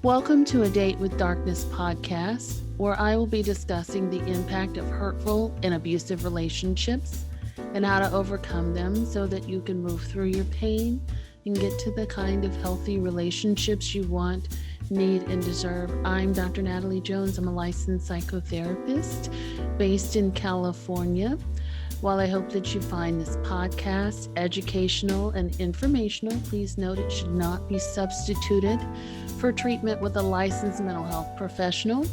Welcome to A Date with Darkness podcast, where I will be discussing the impact of hurtful and abusive relationships and how to overcome them so that you can move through your pain and get to the kind of healthy relationships you want, need, and deserve. I'm Dr. Natalie Jones. I'm a licensed psychotherapist based in California. While I hope that you find this podcast educational and informational, please note it should not be substituted for treatment with a licensed mental health professional.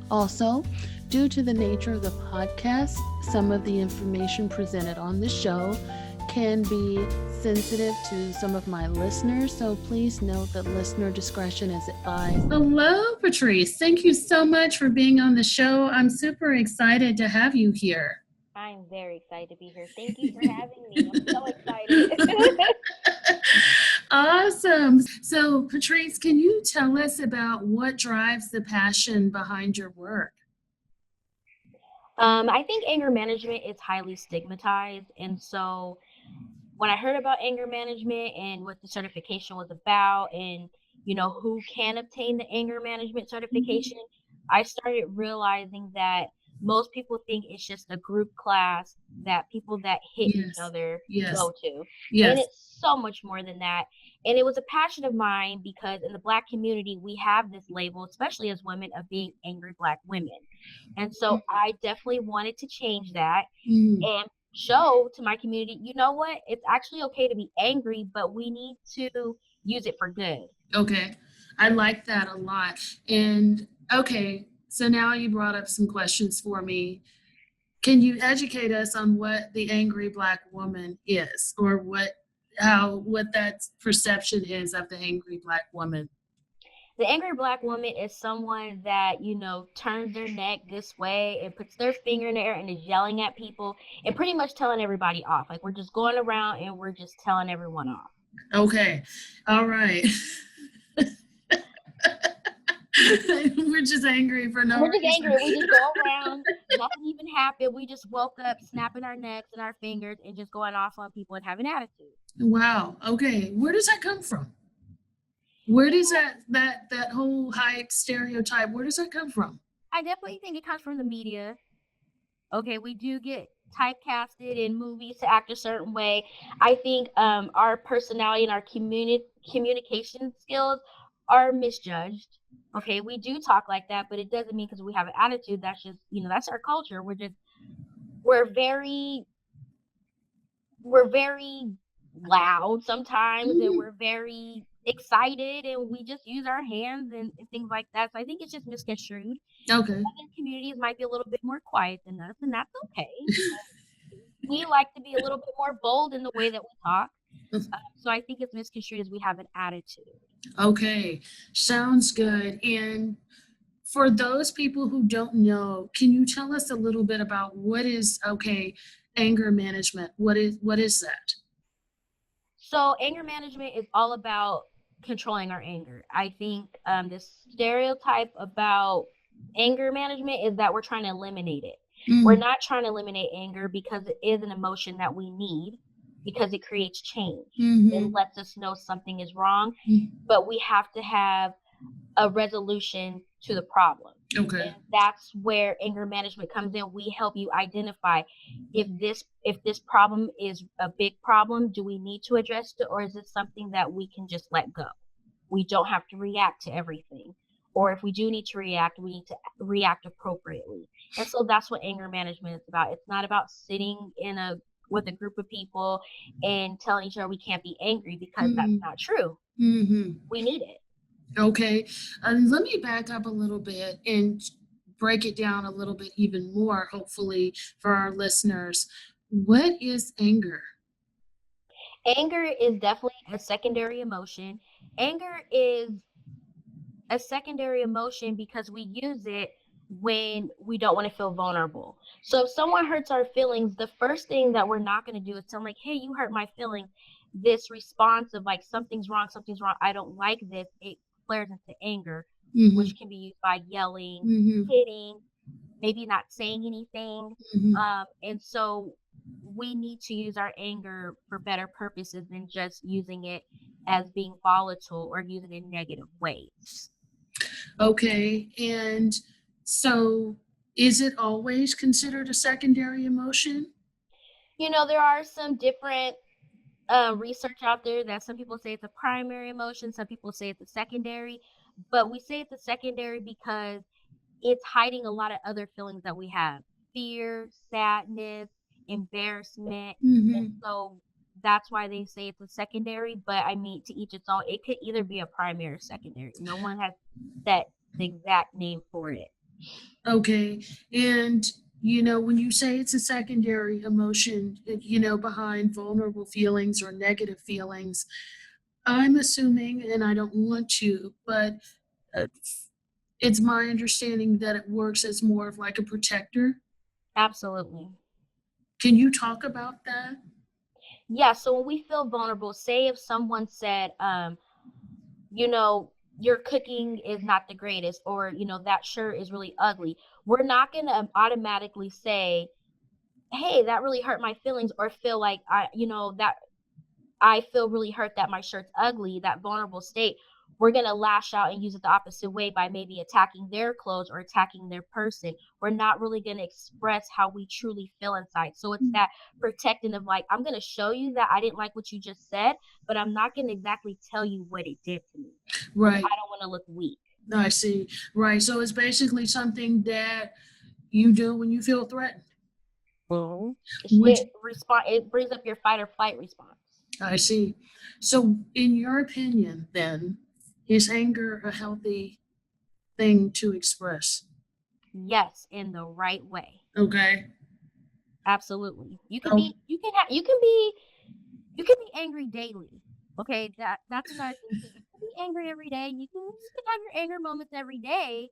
Also, due to the nature of the podcast, some of the information presented on the show can be sensitive to some of my listeners, so please note that listener discretion is advised. Hello, Patrice. Thank you so much for being on the show. I'm super excited to have you here. I'm very excited to be here. Thank you for having me. I'm so excited. Awesome. So, Patrice, can you tell us about what drives the passion behind your work? I think anger management is highly stigmatized. And so when I heard about anger management and what the certification was about and, who can obtain the anger management certification, I started realizing that most people think it's just a group class that people that hit each other go to. And it's so much more than that. And it was a passion of mine because in the Black community, we have this label, especially as women, of being angry Black women. And so I definitely wanted to change that and show to my community, you know what? It's actually okay to be angry, but we need to use it for good. Okay. I like that a lot. And okay, so now you brought up some questions for me. Can you educate us on what the angry Black woman is, or what that perception is of the angry Black woman? The angry Black woman is someone that, turns their neck this way and puts their finger in the air and is yelling at people and pretty much telling everybody off. Like, we're just going around and we're just telling everyone off. Okay. All right. We're just angry for no reason. We're just angry. We just go around. Nothing even happened. We just woke up snapping our necks and our fingers and just going off on people and having attitude. Wow. Okay. Where does that come from? Where does that whole hype stereotype, where does that come from? I definitely think it comes from the media. Okay, we do get typecasted in movies to act a certain way. I think our personality and our communication skills are misjudged. Okay, we do talk like that, but it doesn't mean because we have an attitude. That's just, that's our culture. We're very loud sometimes, and we're very excited, and we just use our hands and things like that. So I think it's just misconstrued. Okay. Other communities might be a little bit more quiet than us, and that's okay. We like to be a little bit more bold in the way that we talk. So I think it's misconstrued as we have an attitude. Okay, sounds good. And for those people who don't know, can you tell us a little bit about what is anger management? What is that? So anger management is all about controlling our anger. I think the stereotype about anger management is that we're trying to eliminate it. We're not trying to eliminate anger because it is an emotion that we need, because it creates change. It lets us know something is wrong, but we have to have a resolution to the problem. Okay. And that's where anger management comes in. We help you identify if this problem is a big problem, do we need to address it, or is it something that we can just let go? We don't have to react to everything. Or if we do need to react, we need to react appropriately. And so that's what anger management is about. It's not about sitting with a group of people and telling each other we can't be angry, because that's not true. We need it. Okay. Let me back up a little bit and break it down a little bit even more, hopefully, for our listeners. What is anger? Anger is definitely a secondary emotion. Anger is a secondary emotion because we use it when we don't want to feel vulnerable. So if someone hurts our feelings, the first thing that we're not going to do is tell them, like, hey, you hurt my feelings. This response of like, something's wrong, I don't like this, it flares into anger, which can be used by yelling, hitting, maybe not saying anything. And so we need to use our anger for better purposes than just using it as being volatile or using it in negative ways. Okay. And so is it always considered a secondary emotion? There are some different research out there that some people say it's a primary emotion, some people say it's a secondary, but we say it's a secondary because it's hiding a lot of other feelings that we have: fear, sadness, embarrassment. And Hmm. so that's why they say it's a secondary. But I mean, to each its own, it could either be a primary or secondary. No one has set the exact name for it. Okay. And, when you say it's a secondary emotion, behind vulnerable feelings or negative feelings, I'm assuming, and I don't want to, but uh, it's my understanding that it works as more of like a protector. Absolutely. Can you talk about that? Yeah. So when we feel vulnerable, say if someone said, your cooking is not the greatest, or, that shirt is really ugly, we're not going to automatically say, hey, that really hurt my feelings, or feel like that I feel really hurt that my shirt's ugly, that vulnerable state. We're going to lash out and use it the opposite way by maybe attacking their clothes or attacking their person. We're not really going to express how we truly feel inside. So it's that protecting of, like, I'm going to show you that I didn't like what you just said, but I'm not going to exactly tell you what it did to me because Right. I don't want to look weak. I see. Right. So it's basically something that you do when you feel threatened, It which respond. It brings up your fight or flight response. I see. So, in your opinion, then, is anger a healthy thing to express? Yes, in the right way. Okay. Absolutely. You can Oh, be. You can have. You can be angry daily. Okay, that's another thing too. You can be angry every day. You can have your anger moments every day,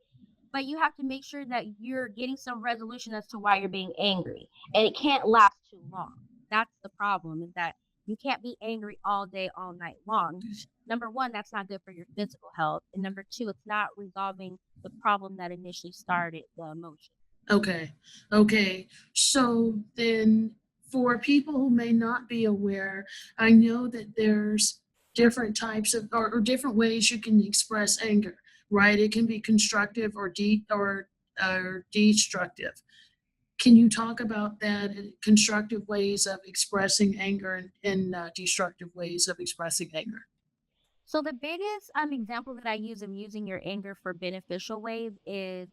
but you have to make sure that you're getting some resolution as to why you're being angry, and it can't last too long. That's the problem, is that you can't be angry all day, all night long. Number one, that's not good for your physical health, and number two, it's not resolving the problem that initially started the emotion. okay. Okay. So then, for people who may not be aware, I know that there's different types of or different ways you can express anger, right? It can be constructive or destructive. Can you talk about that? Constructive ways of expressing anger and destructive ways of expressing anger? So the biggest example that I use of using your anger for beneficial ways is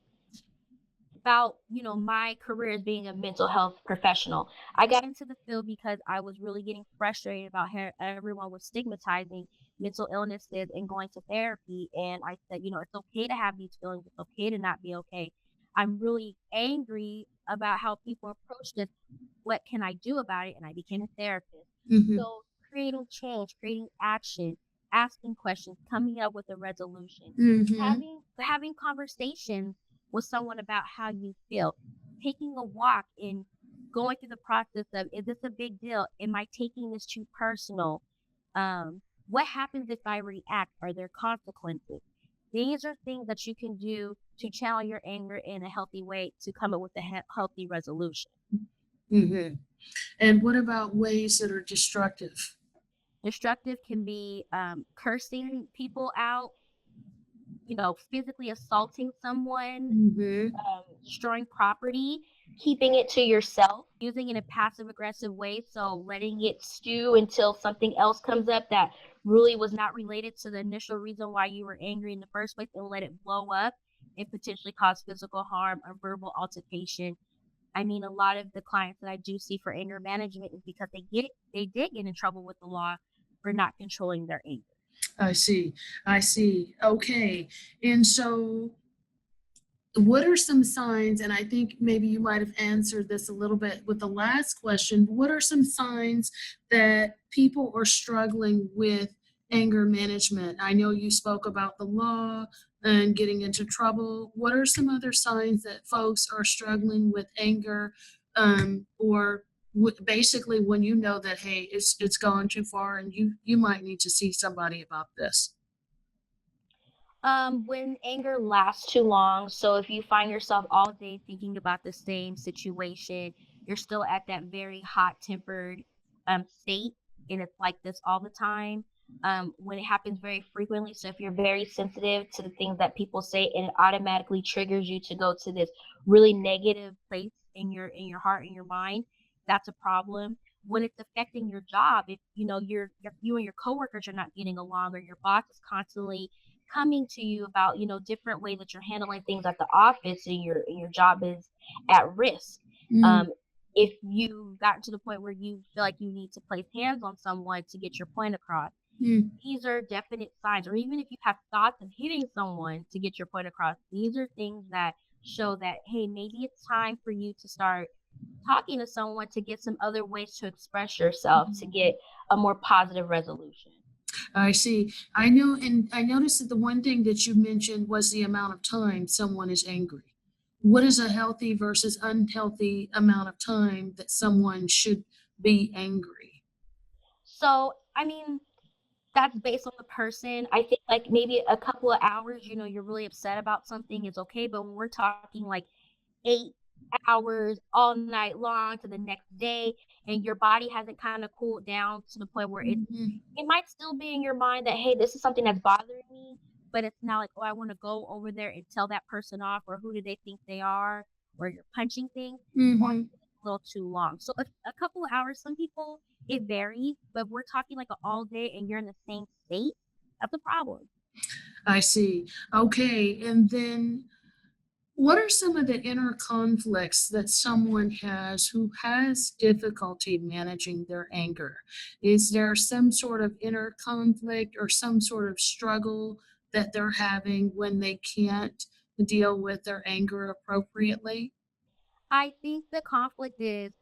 about, my career as being a mental health professional. I got into the field because I was really getting frustrated about how everyone was stigmatizing mental illnesses and going to therapy. And I said, it's okay to have these feelings. It's okay to not be okay. I'm really angry about how people approach this. What can I do about it? And I became a therapist. Hmm. So creating change, creating action, asking questions, coming up with a resolution, Hmm. having conversations with someone about how you feel, taking a walk and going through the process of, is this a big deal? Am I taking this too personal? What happens if I react? Are there consequences? These are things that you can do to channel your anger in a healthy way to come up with a healthy resolution. Hmm. And what about ways that are destructive? Destructive can be cursing people out, physically assaulting someone, Hmm. destroying property, keeping it to yourself, using it in a passive aggressive way. So letting it stew until something else comes up that really was not related to the initial reason why you were angry in the first place, and let it blow up and potentially cause physical harm or verbal altercation. I mean, a lot of the clients that I do see for anger management is because they did get in trouble with the law for not controlling their anger. I see. I see. Okay. And so, what are some signs? And I think maybe you might have answered this a little bit with the last question. What are some signs that people are struggling with anger management? I know you spoke about the law and getting into trouble. What are some other signs that folks are struggling with anger, or basically when you know that, hey, it's gone too far and you might need to see somebody about this? When anger lasts too long, so if you find yourself all day thinking about the same situation, you're still at that very hot tempered state, and it's like this all the time. when it happens very frequently. So if you're very sensitive to the things that people say and it automatically triggers you to go to this really negative place in your heart and your mind, that's a problem. When it's affecting your job, if you know you and your coworkers are not getting along, or your boss is constantly coming to you about different ways that you're handling things at the office, and your job is at risk. Mm, Um, if you got to the point where you feel like you need to place hands on someone to get your point across, mm, these are definite signs. Or even if you have thoughts of hitting someone to get your point across, these are things that show that, hey, maybe it's time for you to start talking to someone to get some other ways to express yourself to get a more positive resolution. I see. I know, and I noticed that the one thing that you mentioned was the amount of time someone is angry. What is a healthy versus unhealthy amount of time that someone should be angry? So, I mean, that's based on the person. I think like maybe a couple of hours, you're really upset about something is okay. But when we're talking like 8 hours all night long to the next day, and your body hasn't kind of cooled down to the point where Mhm, it might still be in your mind that, hey, this is something that's bothering me, but it's not like, oh, I want to go over there and tell that person off, or who do they think they are, or you're punching things, or mhm. a little too long. So a couple of hours, some people, it varies, but we're talking like an all day and you're in the same state, that's a problem. I see. Okay, and then what are some of the inner conflicts that someone has who has difficulty managing their anger? Is there some sort of inner conflict or some sort of struggle that they're having when they can't deal with their anger appropriately? I think the conflict is,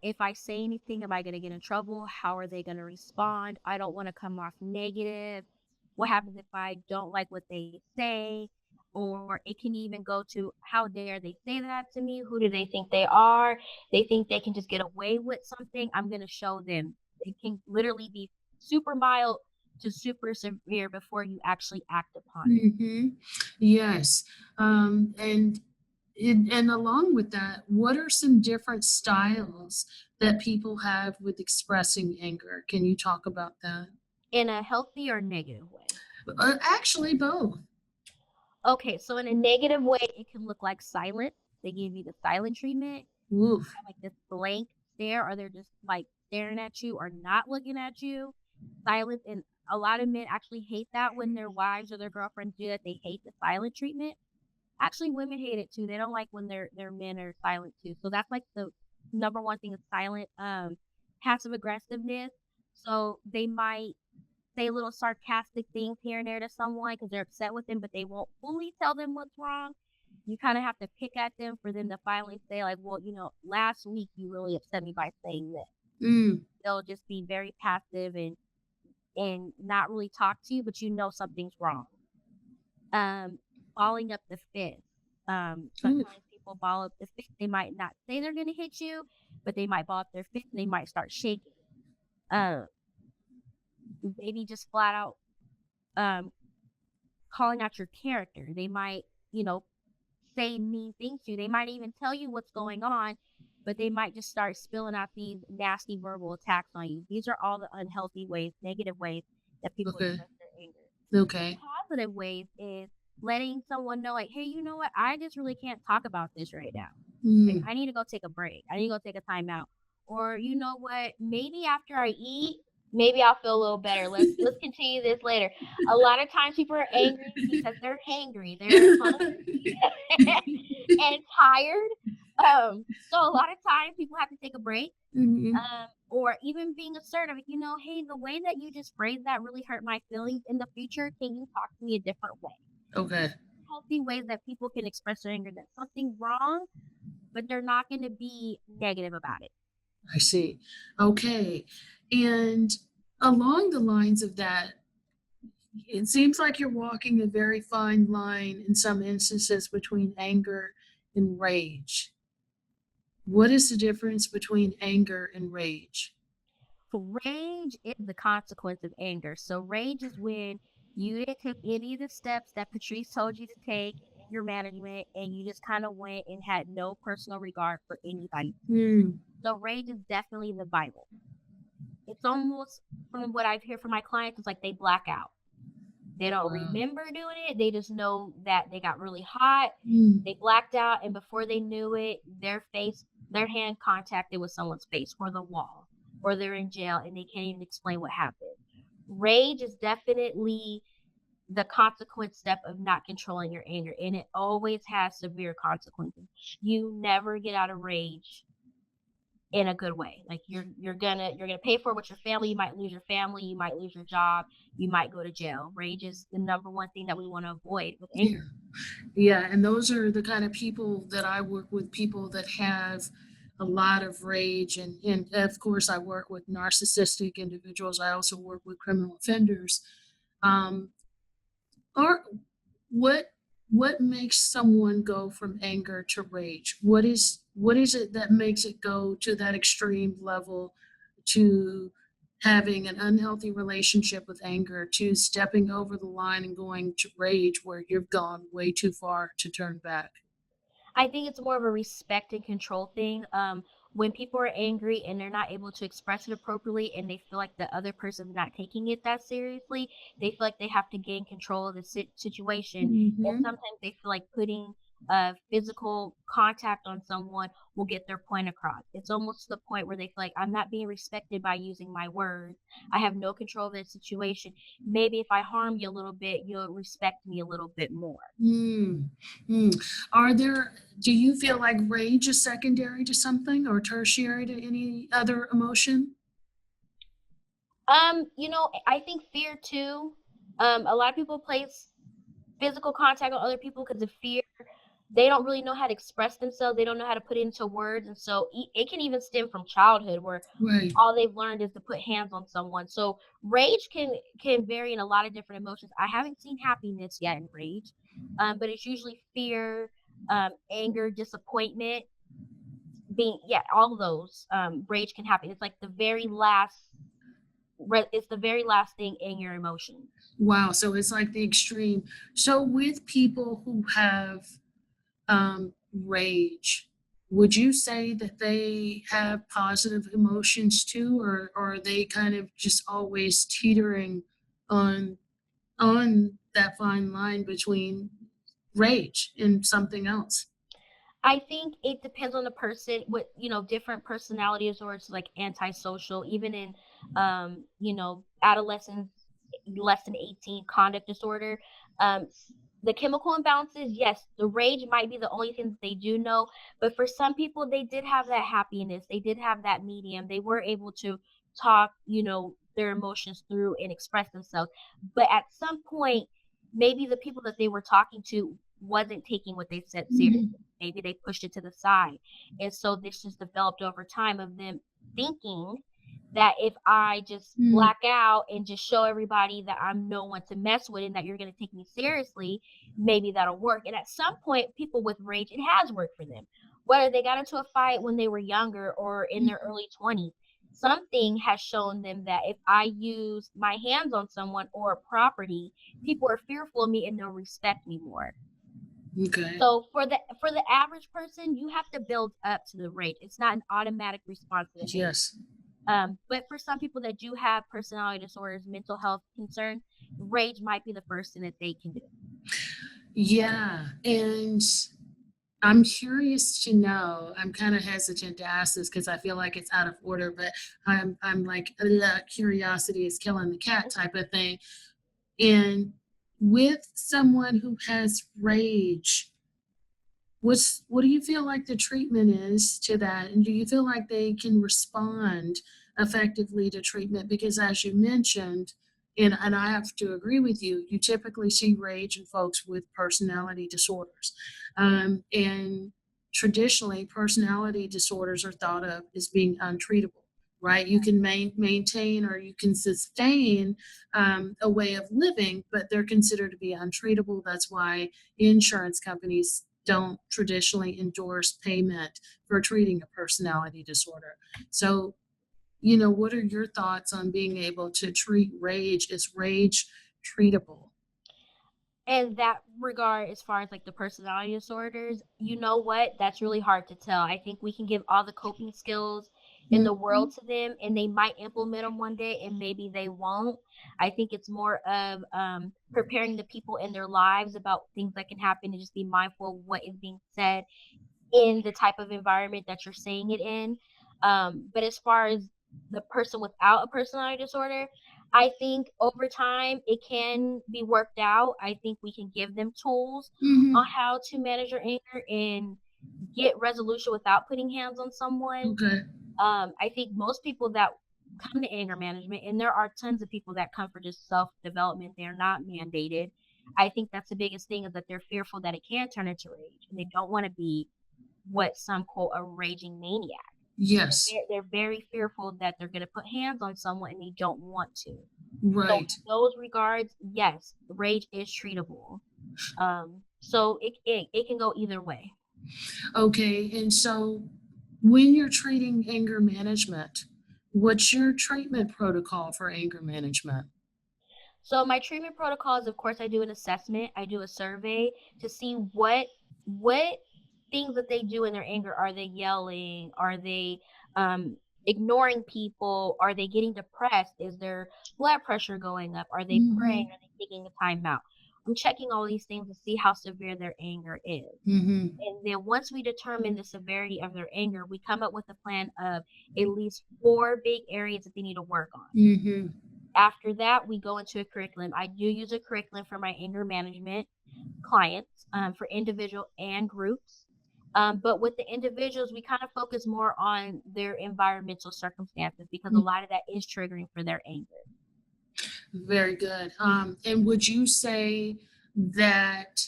if I say anything, am I going to get in trouble? How are they going to respond? I don't want to come off negative. What happens if I don't like what they say? Or it can even go to, how dare they say that to me? Who do they think they are? They think they can just get away with something. I'm going to show them. It can literally be super mild to super severe before you actually act upon it. Mhm. Yes. And and along with that, what are some different styles that people have with expressing anger? Can you talk about that? In a healthy or negative way. Actually, both. Okay, so in a negative way, it can look like silence. They give you the silent treatment. Oof. Have like this blank stare, or they're just like staring at you or not looking at you. Silence, and a lot of men actually hate that when their wives or their girlfriends do that. They hate the silent treatment. Actually, women hate it too. They don't like when their men are silent too. So that's like the number one thing is silent. Passive aggressiveness. So they might say little sarcastic things here and there to someone because they're upset with them, but they won't fully tell them what's wrong. You kind of have to pick at them for them to finally say, like, well, last week you really upset me by saying this. Mm, They'll just be very passive and not really talk to you, but something's wrong. Um, Balling up the fist. oof. Sometimes people ball up the fist. They might not say they're gonna hit you, but they might ball up their fist and they might start shaking. Uh, Maybe just flat out um calling out your character. They might, say mean things to you. They might even tell you what's going on, but they might just start spilling out these nasty verbal attacks on you. These are all the unhealthy ways, negative ways that people Okay. express their anger. Okay. Positive ways is letting someone know, like, hey, you know what? I just really can't talk about this right now. Like, Mm. I need to go take a break. I need to go take a time out. Or you know what? Maybe after I eat, maybe I'll feel a little better. Let's continue this later. A lot of times people are angry because they're hangry. They're hungry and tired. So a lot of times people have to take a break. Mhm. Or even being assertive, hey, the way that you just phrased that really hurt my feelings. In the future, can you talk to me a different way? Okay. Healthy ways that people can express their anger, that something's wrong, but they're not going to be negative about it. I see. Okay. And along the lines of that, it seems like you're walking a very fine line in some instances between anger and rage. What is the difference between anger and rage? Rage is the consequence of anger. So rage is when you didn't take any of the steps that Patrice told you to take in your management, and you just kind of went and had no personal regard for anybody. Hmm. So rage is definitely the Bible. it's almost, from what I've heard from my clients, it's like they black out. They don't Wow. remember doing it. They just know that they got really hot. Mm. They blacked out, and before they knew it, their hand contacted with someone's face or the wall, or they're in jail and they can't even explain what happened. Rage is definitely the consequence step of not controlling your anger, and it always has severe consequences. You never get out of rage in a good way. Like you're gonna pay for it with your family. You might lose your family, you might lose your job, you might go to jail. Rage is the number one thing that we want to avoid with Yeah. anger. Yeah, and those are the kind of people that I work with, people that have a lot of rage. And of course, I work with narcissistic individuals. I also work with criminal offenders. Um, or what what makes someone go from anger to rage? What is it that makes it go to that extreme level, to having an unhealthy relationship with anger, to stepping over the line and going to rage where you've gone way too far to turn back? I think it's more of a respect and control thing. When people are angry and they're not able to express it appropriately and they feel like the other person's not taking it that seriously, they feel like they have to gain control of the situation. And Hmm. sometimes they feel like putting physical contact on someone will get their point across. It's almost to the point where they feel like I'm not being respected by using my words. I have no control of the situation. Maybe if I harm you a little bit, you'll respect me a little bit more. Mm. Mm. Do you feel like rage is secondary to something or tertiary to any other emotion? I think fear too. A lot of people place physical contact on other people because of fear. They don't really know how to express themselves. They don't know how to put it into words, and so it can even stem from childhood, where Right. all they've learned is to put hands on someone. So rage can vary in a lot of different emotions. I haven't seen happiness yet in rage, but it's usually fear, anger, disappointment. Being Yeah, all of those rage can happen. It's like the very last it's the very last thing in your emotions. Wow. So it's like the extreme. So with people who have rage, would you say that they have positive emotions too, or are they kind of just always teetering on that fine line between rage and something else? I think it depends on the person with, different personality disorders like antisocial, even in adolescents less than 18, conduct disorder. The chemical imbalances, yes, the rage might be the only thing that they do know, but for some people they did have that happiness. They did have that medium. They were able to talk, their emotions through and express themselves. But at some point, maybe the people that they were talking to wasn't taking what they said seriously. Mhm. Maybe they pushed it to the side. And so this just developed over time of them thinking that if I just Mm. black out and just show everybody that I'm no one to mess with and that you're going to take me seriously, maybe that'll work. And at some point, people with rage, it has worked for them. Whether they got into a fight when they were younger or in their Mm. early 20s, something has shown them that if I use my hands on someone or a property, people are fearful of me and they'll respect me more. Okay. So for the average person, you have to build up to the rage. It's not an automatic response to the anger. Yes. But for some people that do have personality disorders, mental health concerns, rage might be the first thing that they can do. Yeah. And I'm curious to know. I'm kind of hesitant to ask this because I feel like it's out of order, but I'm like, curiosity is killing the cat type of thing. And with someone who has rage, what do you feel like the treatment is to that? And do you feel like they can respond effectively to treatment? Because as you mentioned, and I have to agree with you, you typically see rage in folks with personality disorders. And traditionally, personality disorders are thought of as being untreatable, right? You can maintain or you can sustain a way of living, but they're considered to be untreatable. That's why insurance companies don't traditionally endorse payment for treating a personality disorder. So, what are your thoughts on being able to treat rage? Is rage treatable? And that regard, as far as like the personality disorders, you know what? That's really hard to tell. I think we can give all the coping skills in the world to them, and they might implement them one day and maybe they won't. I think it's more of preparing the people in their lives about things that can happen and just be mindful of what is being said in the type of environment that you're saying it in. But as far as the person without a personality disorder, I think over time it can be worked out. I think we can give them tools on how to manage your anger and get resolution without putting hands on someone. Okay. I think most people that come to anger management, and there are tons of people that come for just self development, they're not mandated. I think that's the biggest thing is that they're fearful that it can turn into rage, and they don't want to be what some call a raging maniac. Yes. They're very fearful that they're going to put hands on someone and they don't want to. Right. So in those regards, yes, rage is treatable. So it can go either way. Okay. And so when you're treating anger management, what's your treatment protocol for anger management? So my treatment protocols, of course, I do an assessment. I do a survey to see what things that they do in their anger. Are they yelling? Are they ignoring people? Are they getting depressed? Is their blood pressure going up? Are they praying? Are they taking a time out? I'm checking all these things to see how severe their anger is. And then once we determine the severity of their anger, we come up with a plan of at least 4 big areas that they need to work on. After that, we go into a curriculum. I do use a curriculum for my anger management clients, for individual and groups. But with the individuals, we kind of focus more on their environmental circumstances because a lot of that is triggering for their anger. Very good. And would you say that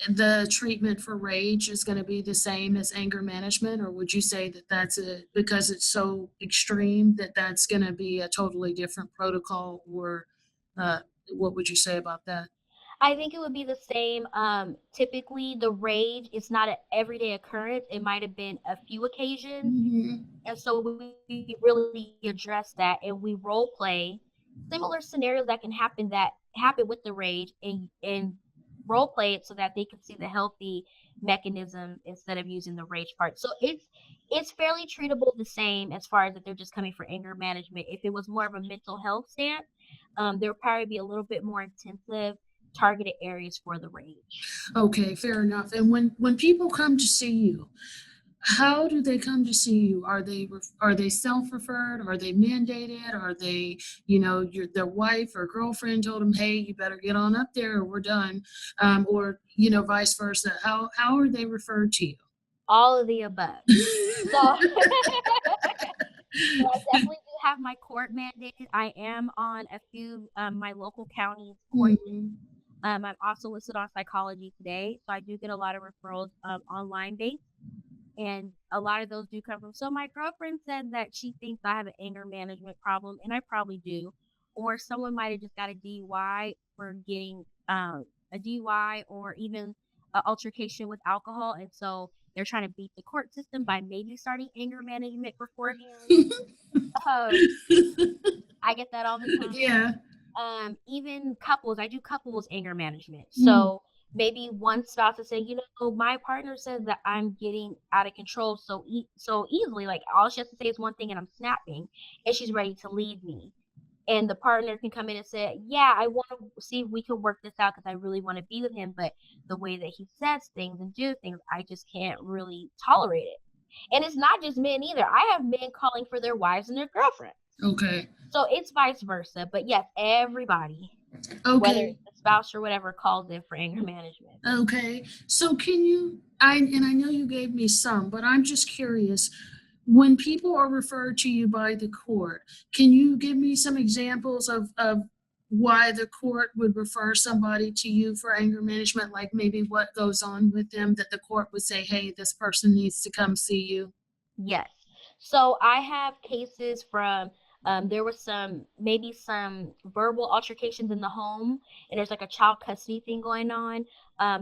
the treatment for rage is going to be the same as anger management, or would you say that because it's so extreme that that's going to be a totally different protocol, or what would you say about that? I think it would be the same. Typically, the rage is not an everyday occurrence. It might have been a few occasions. And so we really address that and we role play similar scenarios that happen with the rage and role play it so that they can see the healthy mechanism instead of using the rage part. So it's fairly treatable the same as far as that they're just coming for anger management. If it was more of a mental health stance, there would probably be a little bit more intensive targeted areas for the rage. Okay, fair enough. And when people come to see you, how do they come to see you? Are they self-referred? Are they mandated? Are they, their wife or girlfriend told them, hey, you better get on up there or we're done, or vice versa? How are they referred to you? All of the above. So I definitely do have my court mandated. I am on a few my local counties court. I'm also listed on Psychology Today, so I do get a lot of referrals online based. And a lot of those do come from. So my girlfriend said that she thinks I have an anger management problem, and I probably do. Or someone might have just got a DUI for getting a DUI or even an altercation with alcohol, and so they're trying to beat the court system by maybe starting anger management beforehand. I get that all the time. Yeah. Even couples, I do couples anger management. So maybe one spouse is saying, my partner says that I'm getting out of control so easily. Like all she has to say is one thing and I'm snapping and she's ready to leave me. And the partner can come in and say, yeah, I want to see if we can work this out because I really want to be with him. But the way that he says things and do things, I just can't really tolerate it. And it's not just men either. I have men calling for their wives and their girlfriends. Okay. So it's vice versa. But yes, everybody, whether it's the spouse or whatever, calls in for anger management. Okay. So I know you gave me some, but I'm just curious. When people are referred to you by the court, can you give me some examples of why the court would refer somebody to you for anger management? Like maybe what goes on with them that the court would say, hey, this person needs to come see you? Yes. So I have cases from there was maybe some verbal altercations in the home, and there's like a child custody thing going on.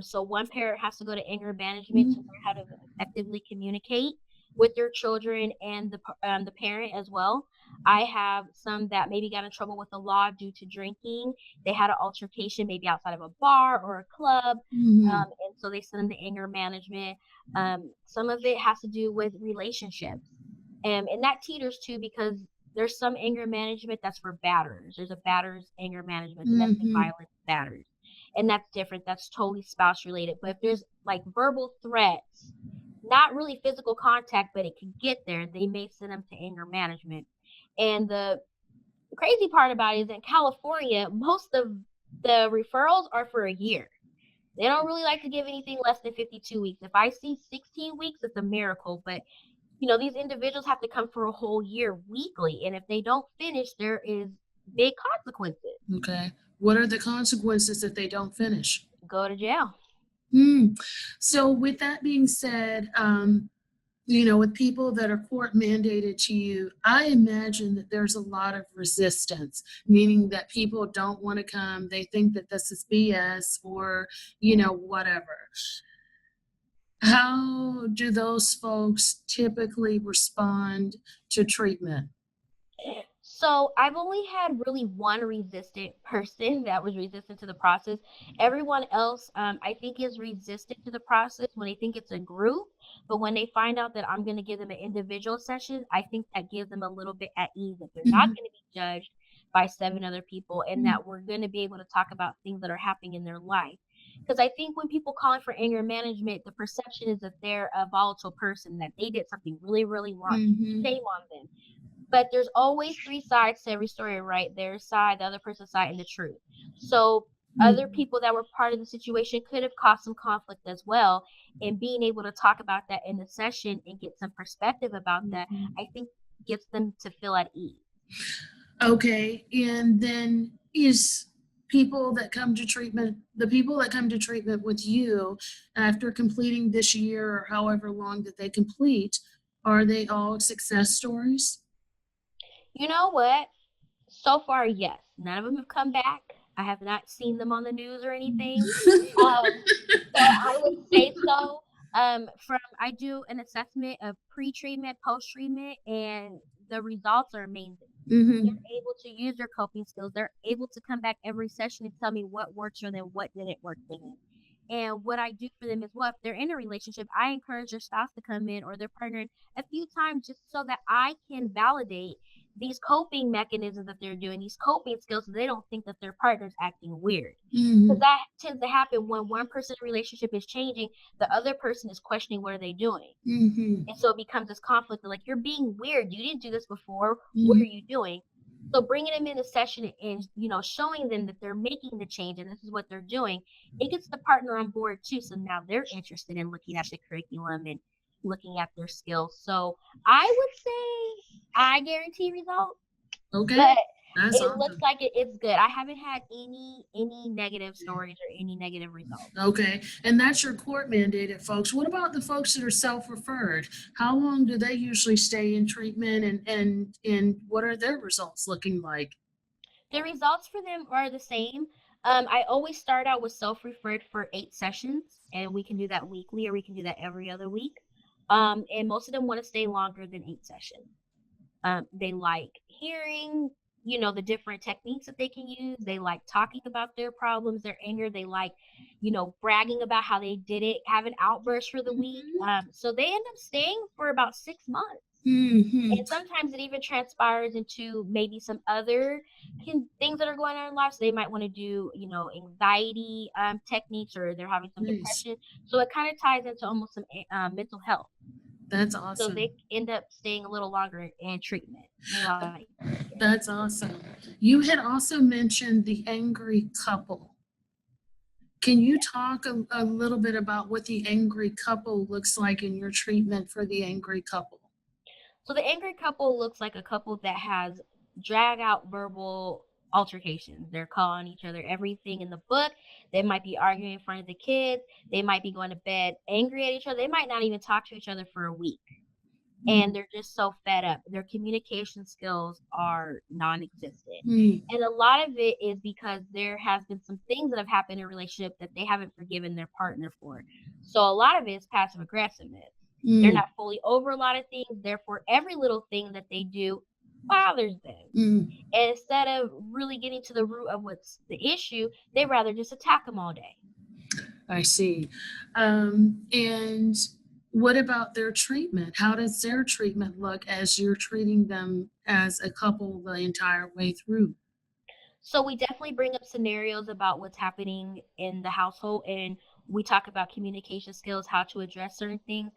So one parent has to go to anger management to learn how to effectively communicate with their children and the parent as well. I have some that maybe got in trouble with the law due to drinking. They had an altercation maybe outside of a bar or a club, and so they send them to anger management. Some of it has to do with relationships. And that teeters too, because there's some anger management that's for batterers. There's a batter's anger management, domestic Mm-hmm. violence batters. And that's different. That's totally spouse related. But if there's like verbal threats, not really physical contact, but it can get there, they may send them to anger management. And the crazy part about it is in California, most of the referrals are for a year. They don't really like to give anything less than 52 weeks. If I see 16 weeks, it's a miracle. But these individuals have to come for a whole year weekly. And if they don't finish, there is big consequences. Okay. What are the consequences if they don't finish? Go to jail. So with that being said, with people that are court mandated to you, I imagine that there's a lot of resistance, meaning that people don't want to come. They think that this is BS or, whatever. How do those folks typically respond to treatment? So I've only had really one resistant person that was resistant to the process. Everyone else, I think, is resistant to the process when they think it's a group. But when they find out that I'm going to give them an individual session, I think that gives them a little bit at ease that they're not going to be judged by 7 other people, and that we're going to be able to talk about things that are happening in their life. Because I think when people call in for anger management, the perception is that they're a volatile person, that they did something really, really wrong. Shame on them. But there's always 3 sides to every story, right? Their side, the other person's side, and the truth. So other people that were part of the situation could have caused some conflict as well. And being able to talk about that in the session and get some perspective about that, I think gets them to feel at ease. Okay. And then the people that come to treatment with you after completing this year or however long that they complete, are they all success stories? You know what? So far, yes. None of them have come back. I have not seen them on the news or anything. So I would say so. I do an assessment of pre-treatment, post-treatment, and the results are amazing. They're able to use their coping skills. They're able to come back every session and tell me what worked for them, what didn't work for them. And what I do for them is, well, if they're in a relationship, I encourage their spouse to come in or their partner a few times just so that I can validate these coping mechanisms that they're doing, these coping skills, so they don't think that their partner's acting weird. Because that tends to happen when one person's relationship is changing, the other person is questioning what are they doing. And so it becomes this conflict of like, you're being weird. You didn't do this before. What are you doing? So bringing them in a session and, showing them that they're making the change and this is what they're doing, it gets the partner on board too. So now they're interested in looking at the curriculum and looking at their skills. So I would say I guarantee results. Okay. But That's it awesome. looks like it's good. I haven't had any negative stories or any negative results. Okay. And that's your court mandated folks. What about the folks that are self-referred? How long do they usually stay in treatment and what are their results looking like? The results for them are the same. I always start out with self-referred for 8 sessions, and we can do that weekly or we can do that every other week. And most of them want to stay longer than 8 sessions. They like hearing, the different techniques that they can use. They like talking about their problems, their anger. They like, bragging about how they did it, have an outburst for the week. So they end up staying for about 6 months. And sometimes it even transpires into maybe some other things that are going on in life. So they might want to do, anxiety techniques, or they're having some depression. So it kind of ties into almost some mental health. That's awesome. So they end up staying a little longer in treatment. That's awesome. You had also mentioned the angry couple. Can you talk a little bit about what the angry couple looks like in your treatment for the angry couple? So the angry couple looks like a couple that has drag out verbal altercations. They're calling each other everything in the book. They might be arguing in front of the kids. They might be going to bed angry at each other. They might not even talk to each other for a week. And they're just so fed up. Their communication skills are non-existent. And a lot of it is because there has been some things that have happened in a relationship that they haven't forgiven their partner for. So a lot of it is passive aggressiveness. They're not fully over a lot of things. Therefore, every little thing that they do bothers them. And instead of really getting to the root of what's the issue, they rather just attack them all day. I see. And what about their treatment? How does their treatment look as you're treating them as a couple the entire way through? So we definitely bring up scenarios about what's happening in the household, and we talk about communication skills, how to address certain things,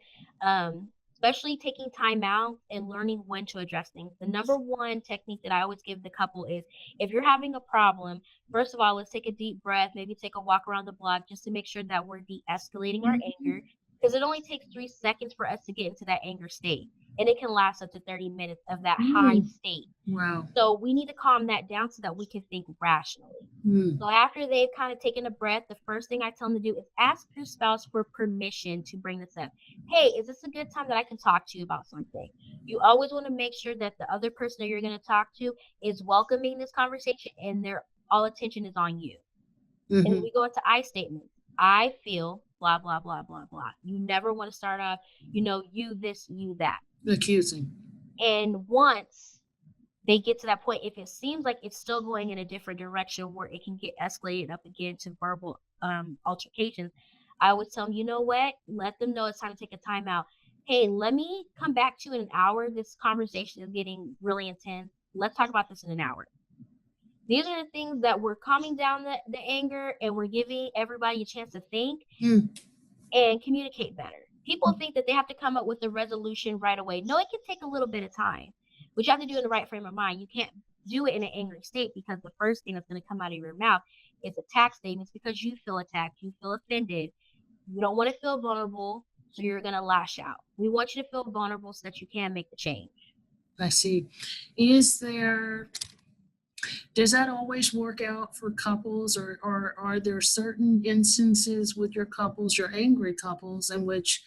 especially taking time out and learning when to address things. The number one technique that I always give the couple is, if you're having a problem, first of all, let's take a deep breath, maybe take a walk around the block just to make sure that we're de-escalating our anger, Mhm. because it only takes 3 seconds for us to get into that anger state, and it can last up to 30 minutes of that high Mm. state. Wow. So we need to calm that down so that we can think rationally. Mm. So after they've kind of taken a breath, the first thing I tell them to do is ask your spouse for permission to bring this up. Hey, is this a good time that I can talk to you about something? You always want to make sure that the other person that you're going to talk to is welcoming this conversation and their all attention is on you. And then Hmm. we go into I statements. I feel blah blah blah blah blah. You never want to start off, you this, you that. Accusing. And once they get to that point, if it seems like it's still going in a different direction where it can get escalated up again to verbal altercations, I would tell them, you know what? Let them know it's time to take a time out. Hey, let me come back to you in an hour. This conversation is getting really intense. Let's talk about this in an hour. These are the things that we're calming down the anger and we're giving everybody a chance to think Mm. and communicate better. People think that they have to come up with a resolution right away. No, it can take a little bit of time, but you have to do it in the right frame of mind. You can't do it in an angry state because the first thing that's going to come out of your mouth is attack statements because you feel attacked, you feel offended. You don't want to feel vulnerable, so you're going to lash out. We want you to feel vulnerable so that you can make the change. I see. Is there, does that always work out for couples, or are there certain instances with your couples, your angry couples, in which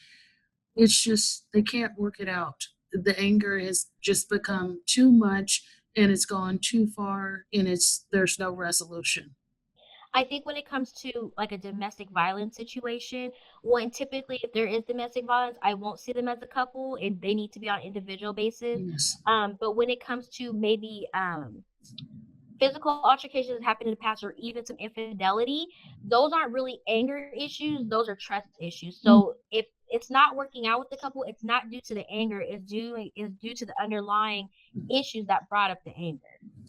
it's just they can't work it out? The anger has just become too much and it's gone too far and there's no resolution. I think when it comes to like a domestic violence situation, when typically if there is domestic violence, I won't see them as a couple and they need to be on an individual basis. Yes, But when it comes to maybe physical altercations that happened in the past or even some infidelity, those aren't really anger issues, those are trust issues. mm, So if it's not working out with the couple, it's not due to the anger, it's due to the underlying issues that brought up the anger.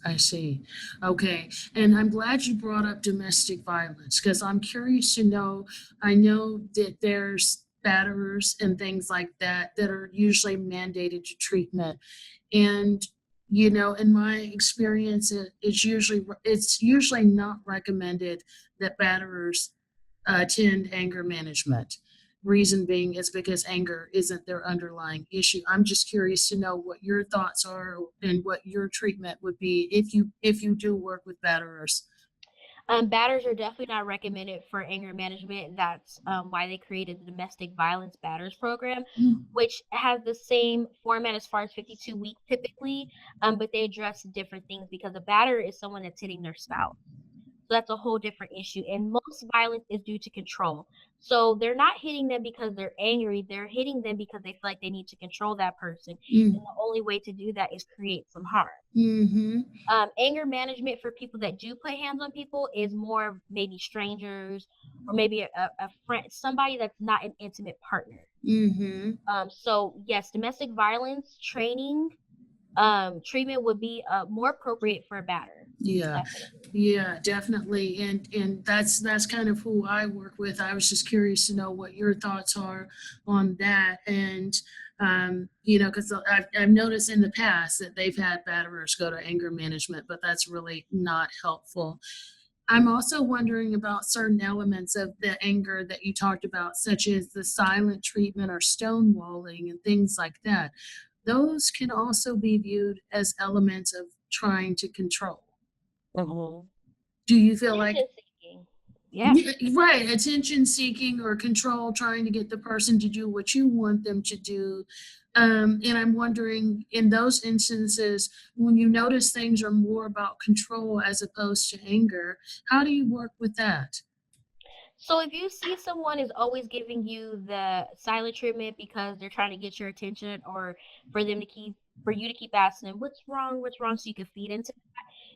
I see. Okay, and I'm glad you brought up domestic violence because I'm curious to know. I know that there's batterers and things like that that are usually mandated to treatment. And in my experience, it's usually not recommended that batterers attend anger management. Reason being is because anger isn't their underlying issue. I'm just curious to know what your thoughts are and what your treatment would be if you do work with batterers. Batters are definitely not recommended for anger management. That's why they created the domestic violence batters program, Mm. which has the same format as far as 52 weeks typically, but they address different things because a batter is someone that's hitting their spouse. So that's a whole different issue. And most violence is due to control. So they're not hitting them because they're angry. They're hitting them because they feel like they need to control that person. And Mm. the only way to do that is create some harm. Mm-hmm. Anger management for people that do put hands on people is more of maybe strangers or maybe a friend, somebody that's not an intimate partner. Mm-hmm. So yes, domestic violence training treatment would be more appropriate for a batter. Yeah. Definitely. Yeah, definitely. And that's kind of who I work with. I was just curious to know what your thoughts are on that. And because I've noticed in the past that they've had batterers go to anger management, but that's really not helpful. I'm also wondering about certain elements of the anger that you talked about, such as the silent treatment or stonewalling and things like that. Those can also be viewed as elements of trying to control. Mhm. Do you feel like, Attention seeking. Yeah. yeah, right, attention seeking or control, trying to get the person to do what you want them to do? And I'm wondering, in those instances, when you notice things are more about control as opposed to anger, how do you work with that? So if you see someone is always giving you the silent treatment because they're trying to get your attention or for them to keep for you to keep asking them what's wrong so you can feed into,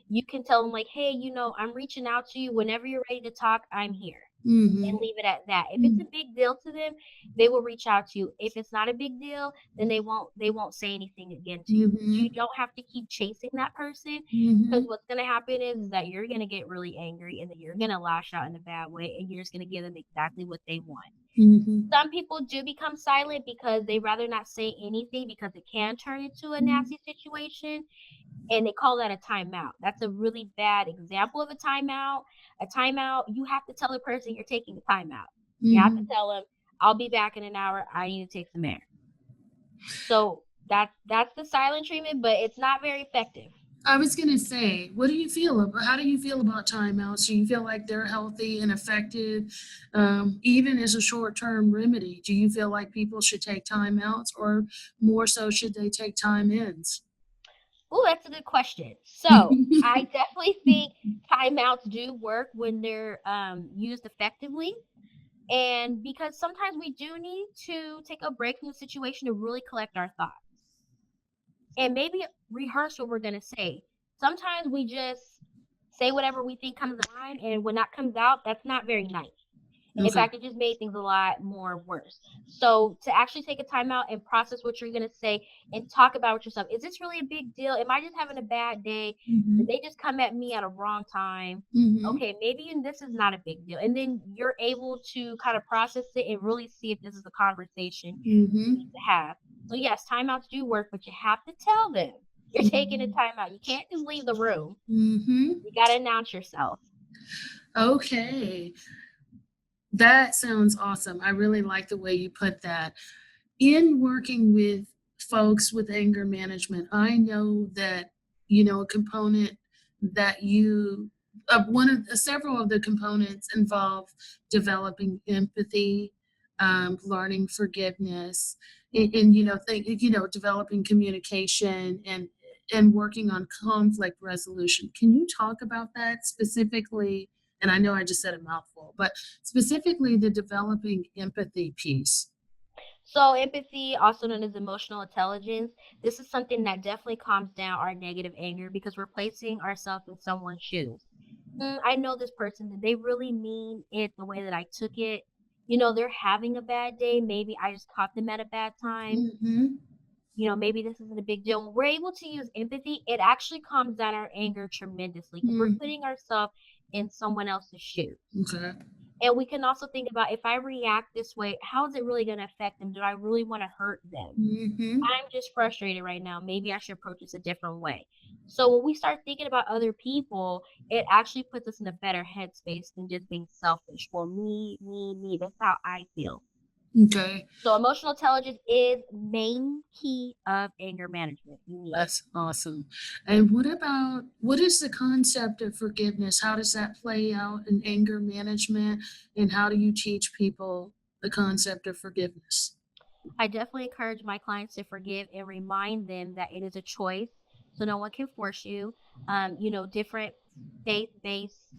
you can tell them like, hey, I'm reaching out to you whenever you're ready to talk, I'm here. and Mhm. leave it at that. If it's a big deal to them, they will reach out to you. If it's not a big deal, then they won't say anything again to you. You Mhm. don't have to keep chasing that person, because Mhm. what's gonna happen is that you're gonna get really angry and then you're gonna lash out in a bad way and you're just gonna give them exactly what they want. Mhm. Some people do become silent because they rather not say anything because it can turn into a Mhm. nasty situation, and they call that a timeout. That's a really bad example of a timeout. A timeout, you have to tell the person you're taking a timeout. You have to Mhm. tell them, "I'll be back in an hour. I need to take some air." So that's the silent treatment, but it's not very effective. I was gonna say, what do you feel about, how do you feel about timeouts? Do you feel like they're healthy and effective, even as a short-term remedy? Do you feel like people should take timeouts, or more so should they take time ins? Oh, that's a good question. So I definitely think timeouts do work when they're used effectively. And because sometimes we do need to take a break from the situation to really collect our thoughts and maybe rehearse what we're going to say. Sometimes we just say whatever we think comes to mind, and when that comes out, that's not very nice. In Okay. fact, it just made things a lot more worse. So to actually take a time out and process what you're gonna say and talk about with yourself. Is this really a big deal? Am I just having a bad day? Did Mhm. they just come at me at a wrong time? Mhm. Okay, maybe this is not a big deal. And then you're able to kind of process it and really see if this is a conversation you need Mhm. to have. So yes, timeouts do work, but you have to tell them you're taking a timeout. You can't just leave the room. Mhm. You gotta announce yourself. Okay. That sounds awesome. I really like the way you put that. In working with folks with anger management, I know that, a component that one of several of the components involve developing empathy, learning forgiveness, and developing communication and working on conflict resolution. Can you talk about that specifically? And I know I just said a mouthful, but specifically the developing empathy piece. So, empathy, also known as emotional intelligence, this is something that definitely calms down our negative anger because we're placing ourselves in someone's shoes. I know this person. Did they really mean it the way that I took it? They're having a bad day. Maybe I just caught them at a bad time. Mhm. Maybe this isn't a big deal. When we're able to use empathy, it actually calms down our anger tremendously because we're Mm, putting ourselves in someone else's shoes. okay. And we can also think about, if I react this way, how is it really going to affect them? Do I really want to hurt them? Mhm. I'm just frustrated right now. Maybe I should approach this a different way. So when we start thinking about other people, it actually puts us in a better headspace than just being selfish. Well, me, me, me. That's how I feel. Okay. So emotional intelligence is main key of anger management. You need it. That's awesome. And what is the concept of forgiveness? How does that play out in anger management? And how do you teach people the concept of forgiveness? I definitely encourage my clients to forgive and remind them that it is a choice. So no one can force you. Different faith-based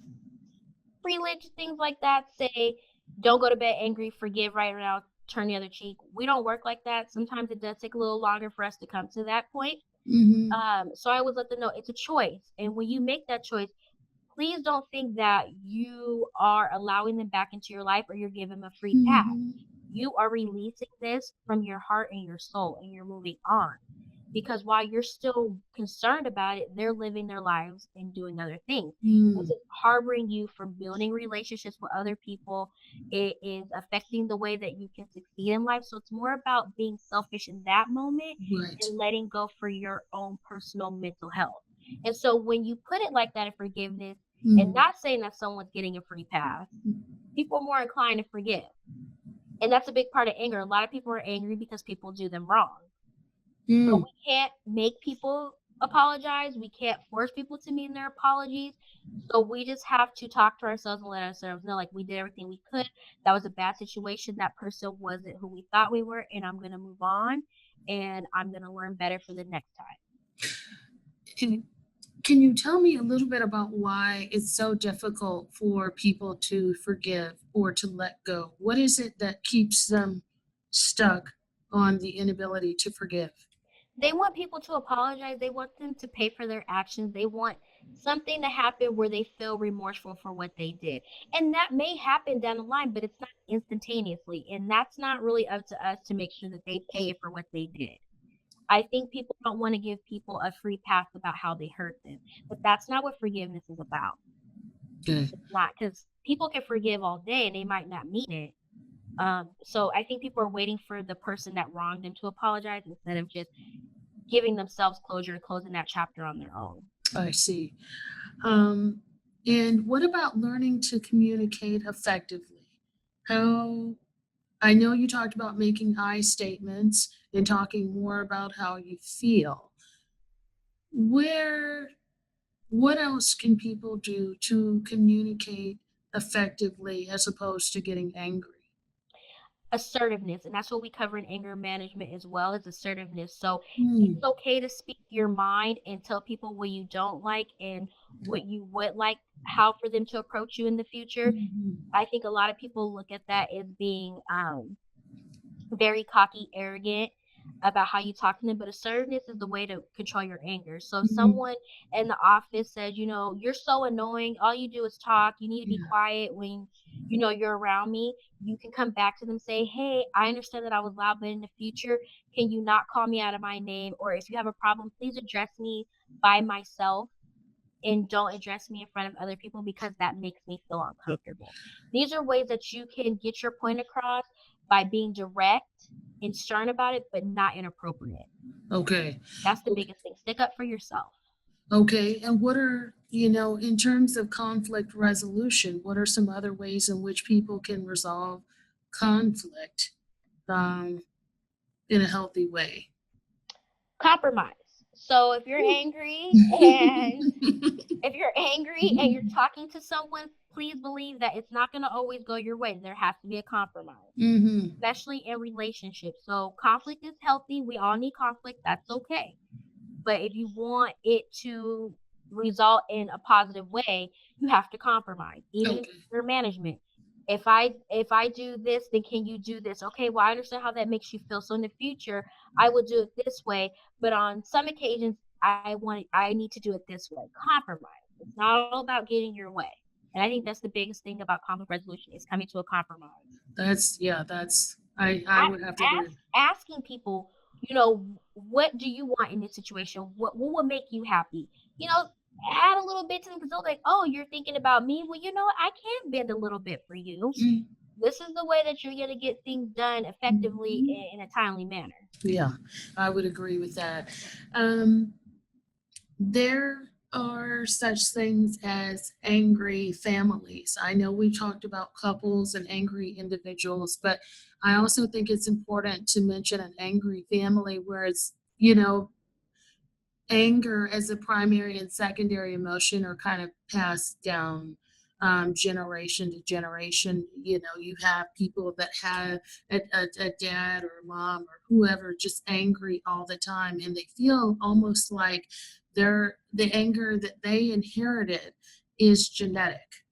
religion, things like that say, don't go to bed angry, forgive right now, turn the other cheek. We don't work like that. Sometimes it does take a little longer for us to come to that point. Mhm. So I always let them know it's a choice. And when you make that choice, please don't think that you are allowing them back into your life or you're giving them a free pass. Mhm. You are releasing this from your heart and your soul, and you're moving on. Because while you're still concerned about it, they're living their lives and doing other things. This Mm. is harboring you from building relationships with other people. It is affecting the way that you can succeed in life. So it's more about being selfish in that moment Right. and letting go for your own personal mental health. And so when you put it like that in forgiveness, and Mm. not saying that someone's getting a free pass, people are more inclined to forgive. And that's a big part of anger. A lot of people are angry because people do them wrong. But Mm. we can't make people apologize. We can't force people to mean their apologies. So we just have to talk to ourselves and let ourselves know, like, we did everything we could. That was a bad situation. That person wasn't who we thought we were, and I'm gonna move on, and I'm gonna learn better for the next time. Can can you tell me a little bit about why it's so difficult for people to forgive or to let go? What is it that keeps them stuck on the inability to forgive? They want people to apologize. They want them to pay for their actions. They want something to happen where they feel remorseful for what they did. And that may happen down the line, but it's not instantaneously. And that's not really up to us to make sure that they pay for what they did. I think people don't want to give people a free pass about how they hurt them, but that's not what forgiveness is about. Okay. It's not, because people can forgive all day and they might not mean it. So I think people are waiting for the person that wronged them to apologize instead of just giving themselves closure and closing that chapter on their own. I see. Um, and what about learning to communicate effectively? How, I know you talked about making I statements and talking more about how you feel. Where, what else can people do to communicate effectively as opposed to getting angry? Assertiveness, and that's what we cover in anger management as well, as assertiveness. So Hmm. it's okay to speak your mind and tell people what you don't like and what you would like, how for them to approach you in the future. Mhm. I think a lot of people look at that as being very cocky, arrogant about how you talk to them, but assertiveness is the way to control your anger. So if Mhm. someone in the office says, you're so annoying, all you do is talk, you need to be Yeah. quiet when you're around me, you can come back to them, say, hey, I understand that I was loud, but in the future, can you not call me out of my name? Or if you have a problem, please address me by myself and don't address me in front of other people because that makes me feel uncomfortable. These are ways that you can get your point across by being direct and stern about it, but not inappropriate. Okay. That's the Okay. biggest thing. Stick up for yourself. Okay. And what are, in terms of conflict resolution, what are some other ways in which people can resolve conflict um, in a healthy way? Compromise. So if you're angry and you're talking to someone, please believe that it's not going to always go your way. There has to be a compromise, Mm-hmm. especially in relationships. So conflict is healthy. We all need conflict. That's okay. But if you want it to result in a positive way, you have to compromise, even in Okay. your management. If I do this, then can you do this? Okay, well, I understand how that makes you feel. So in the future, I will do it this way. But on some occasions, I need to do it this way. Compromise. It's not all about getting your way. And I think that's the biggest thing about conflict resolution is coming to a compromise. I would have to agree. Asking people, what do you want in this situation? What would make you happy? Add a little bit to them because they're like, oh, you're thinking about me. Well, I can bend a little bit for you. Mm, This is the way that you're going to get things done effectively mhm. in a timely manner. Yeah, I would agree with that. Um, there are such things as angry families. I know we talked about couples and angry individuals, but I also think it's important to mention an angry family where it's, anger as a primary and secondary emotion are kind of passed down generation to generation. You have people that have a dad or a mom or whoever just angry all the time, and they feel almost like the anger that they inherited is genetic.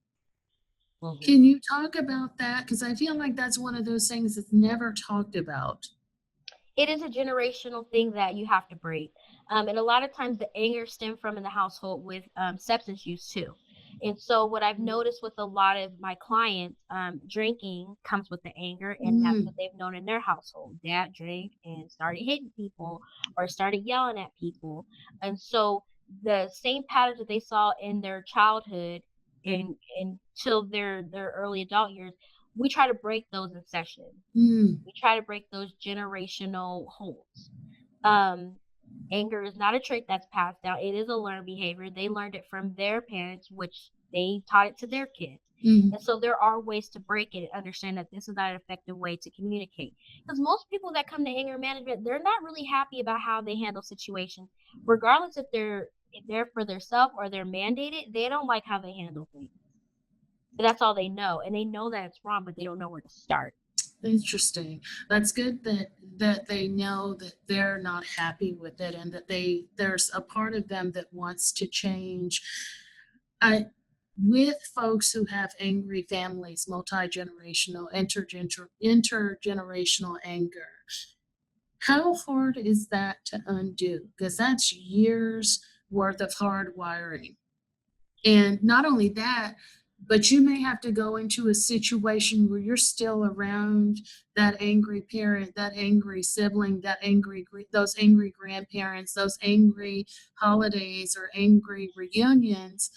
Mhm. Can you talk about that? Because I feel like that's one of those things that's never talked about. It is a generational thing that you have to break. And a lot of times the anger stem from in the household with substance use too. And so what I've noticed with a lot of my clients, drinking comes with the anger, and that's what Mm, they've known in their household. Dad drank and started hitting people or started yelling at people. And so the same patterns that they saw in their childhood and until their early adult years, we try to break those in session. mm, We try to break those generational holds. Um, Anger is not a trait that's passed down. It is a learned behavior. They learned it from their parents, which they taught it to their kids. mm. And so there are ways to break it and understand that this is not an effective way to communicate. Because most people that come to anger management, they're not really happy about how they handle situations, regardless if they're there for themselves or they're mandated. They don't like how they handle things. But that's all they know, and they know that it's wrong, but they don't know where to start. Interesting. That's good that they know that they're not happy with it and that there's a part of them that wants to change. I with folks who have angry families, multi-generational, intergenerational anger. How hard is that to undo? Because that's years worth of hard wiring. And not only that, but you may have to go into a situation where you're still around that angry parent, that angry sibling, those angry grandparents, those angry holidays or angry reunions.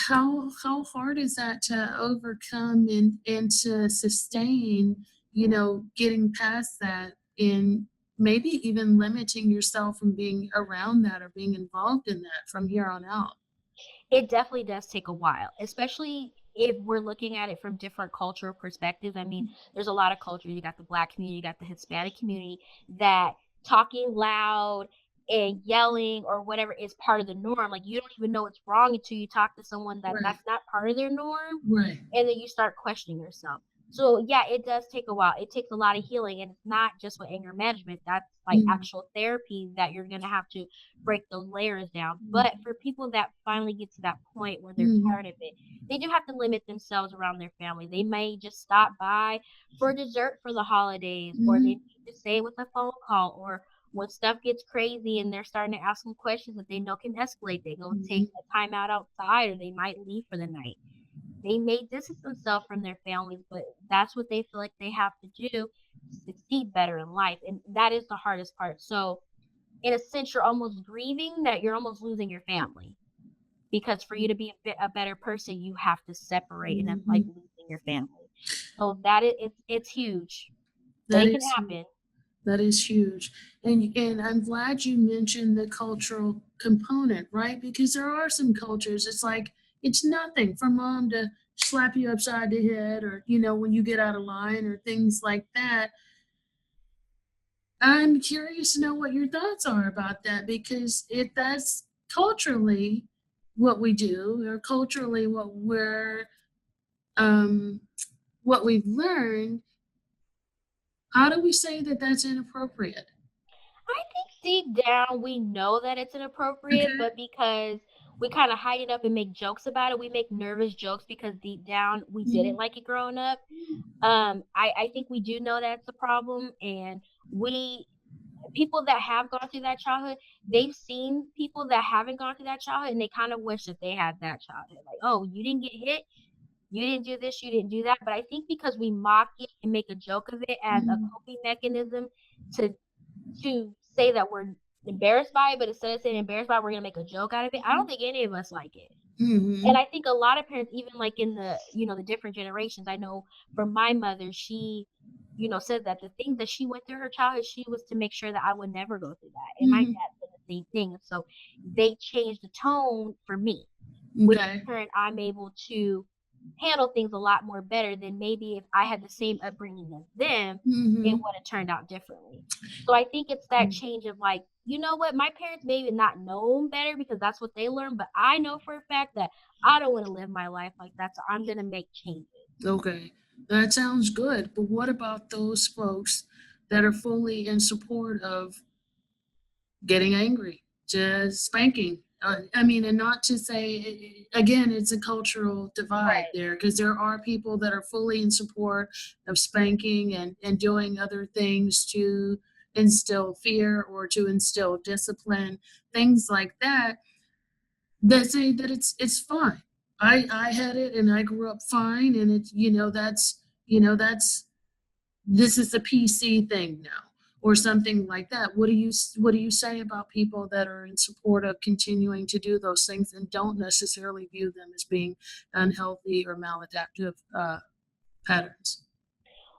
How hard is that to overcome and to sustain, getting past that and maybe even limiting yourself from being around that or being involved in that from here on out? It definitely does take a while, especially if we're looking at it from different cultural perspectives. I mean, there's a lot of cultures. You got the Black community, you got the Hispanic community, that talking loud and yelling or whatever is part of the norm. Like, you don't even know it's wrong until you talk to someone that Right, that's not part of their norm, right. and then you start questioning yourself. So yeah, it does take a while. It takes a lot of healing, and it's not just with anger management. That's like Mm, actual therapy that you're gonna have to break those layers down. mm, But for people that finally get to that point where they're mm, tired of it, they do have to limit themselves around their family. They may just stop by for dessert for the holidays, or they mm, need to stay with a phone call, or when stuff gets crazy and they're starting to ask them questions that they know can escalate, they go take mm, a time out outside, or they might leave for the night. They may distance themselves from their families, but that's what they feel like they have to do to succeed better in life. And that is the hardest part. So, in a sense, you're almost grieving that you're almost losing your family, because for you to be a better person, you have to separate, and that's like mhm. losing your family. So that is, it's huge, but That it can is happen. that is huge. And I'm glad you mentioned the cultural component, right? Because there are some cultures, it's like it's nothing for mom to slap you upside the head or, when you get out of line or things like that. I'm curious to know what your thoughts are about that because if that's culturally what we do or culturally um what we've learned, how do we say that that's inappropriate? I think deep down we know that it's inappropriate, Okay. but because we kind of hide it up and make jokes about it, we make nervous jokes because deep down we didn't Mhm. like it growing up. I think we do know that's a problem, and we people that have gone through that childhood, they've seen people that haven't gone through that childhood, and they kind of wish that they had that childhood. Like, oh, you didn't get hit, you didn't do this, you didn't do that. But I think because we mock it and make a joke of it as a Mhm. coping mechanism to say that we're embarrassed by it, but instead of saying embarrassed by it, we're gonna make a joke out of it. I don't think any of us like it. And Mhm. I think a lot of parents, even like in the, the different generations, I know from my mother, she, said that the things that she went through her childhood, she was to make sure that I would never go through that. And my Mhm. dad said the same thing. So they changed the tone for me, which Okay. in turn I'm able to handle things a lot more better than maybe if I had the same upbringing as them, it Mhm. would have turned out differently. So I think it's that change of like, you know what, my parents maybe not know better because that's what they learned, but I know for a fact that I don't want to live my life like that, so I'm gonna make changes. Okay. That sounds good. But what about those folks that are fully in support of getting angry, just spanking? I mean, and not to say, again, it's a cultural divide Right. there because there are people that are fully in support of spanking and doing other things to instill fear or to instill discipline, things like that, that say that it's fine. I had it and I grew up fine and it's that's this is the PC thing now or something like that. What do you say about people that are in support of continuing to do those things and don't necessarily view them as being unhealthy or maladaptive patterns?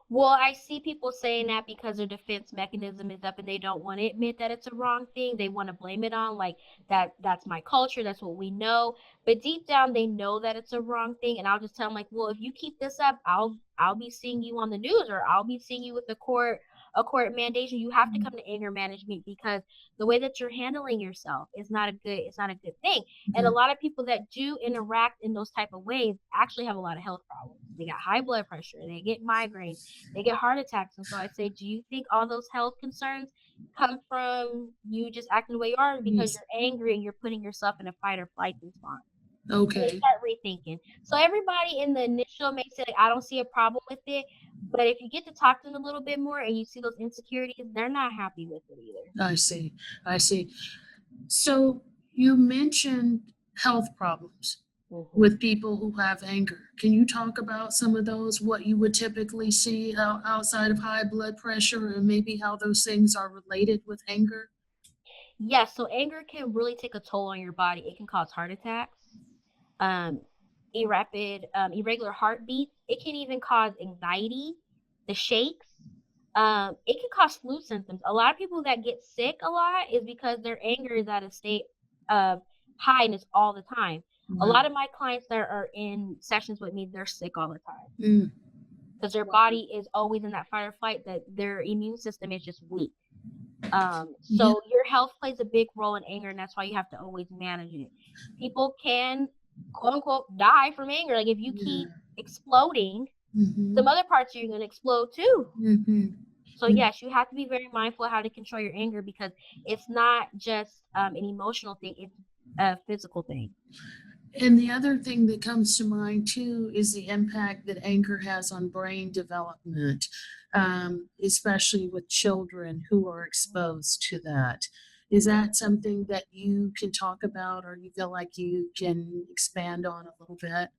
Well, I see people saying that because their defense mechanism is up and they don't want to admit that it's a wrong thing. They want to blame it on like that's my culture, that's what we know. But deep down they know that it's a wrong thing, and I'll just tell them like, "Well, if you keep this up, I'll be seeing you on the news, or I'll be seeing you with a court mandation. You have to come to anger management because the way that you're handling yourself is not a good thing." And a Okay. lot of people that do interact in those type of ways actually have a lot of health problems. They got high blood pressure, they get migraines, they get heart attacks. And so I say, do you think all those health concerns come from you just acting the way you are because Yes. you're angry and you're putting yourself in a fight or flight response? And they Okay. start rethinking. So everybody in the initial may say, like, I don't see a problem with it. But if you get to talk to them a little bit more and you see those insecurities, they're not happy with it either. I see. I see. So you mentioned health problems Mhm. with people who have anger. Can you talk about some of those, what you would typically see outside of high blood pressure, and maybe how those things are related with anger? Yes, so anger can really take a toll on your body. It can cause heart attacks, um, irregular heartbeats. It can even cause anxiety, the shakes. It can cause flu symptoms. A lot of people that get sick a lot is because their anger is at a state of highness all the time. A lot Wow. of my clients that are in sessions with me, they're sick all the time Mm. because their body is always in that fight or flight, that their immune system is just weak. Yeah. So your health plays a big role in anger, and that's why you have to always manage it. People can, quote unquote, die from anger. Like if you keep Yeah. exploding, Mm-hmm. some other parts of you are going to explode too. Mm-hmm. So yes, you have to be very mindful of how to control your anger, because it's not just an emotional thing; it's a physical thing. And the other thing that comes to mind too is the impact that anger has on brain development, especially with children who are exposed to that. Is that something that you can talk about, or you feel like you can expand on a little bit?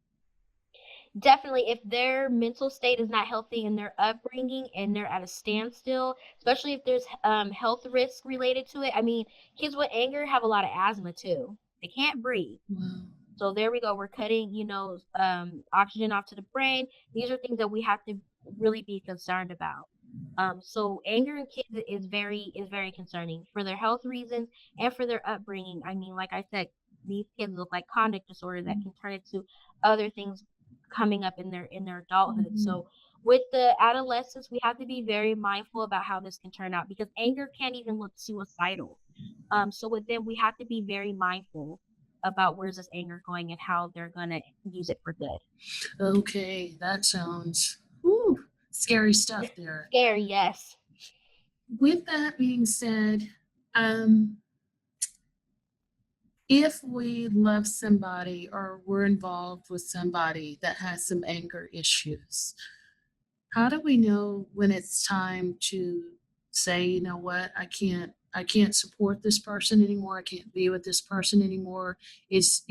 Definitely, if their mental state is not healthy in their upbringing and they're at a standstill, especially if there's health risk related to it. I mean, kids with anger have a lot of asthma too. They can't breathe. Wow. So there we go. We're cutting, oxygen off to the brain. These are things that we have to really be concerned about. So anger in kids is very concerning for their health reasons and for their upbringing. I mean, like I said, these kids look like conduct disorder that can turn into other things coming up in their adulthood. Mhm. So with the adolescents, we have to be very mindful about how this can turn out, because anger can't even look suicidal. So with them, we have to be very mindful about where's this anger going and how they're gonna use it for good. Okay, that sounds scary stuff there. Scary, yes. With that being said, um, if we love somebody or we're involved with somebody that has some anger issues, how do we know when it's time to say, you know what, I can't support this person anymore. I can't be with this person anymore. This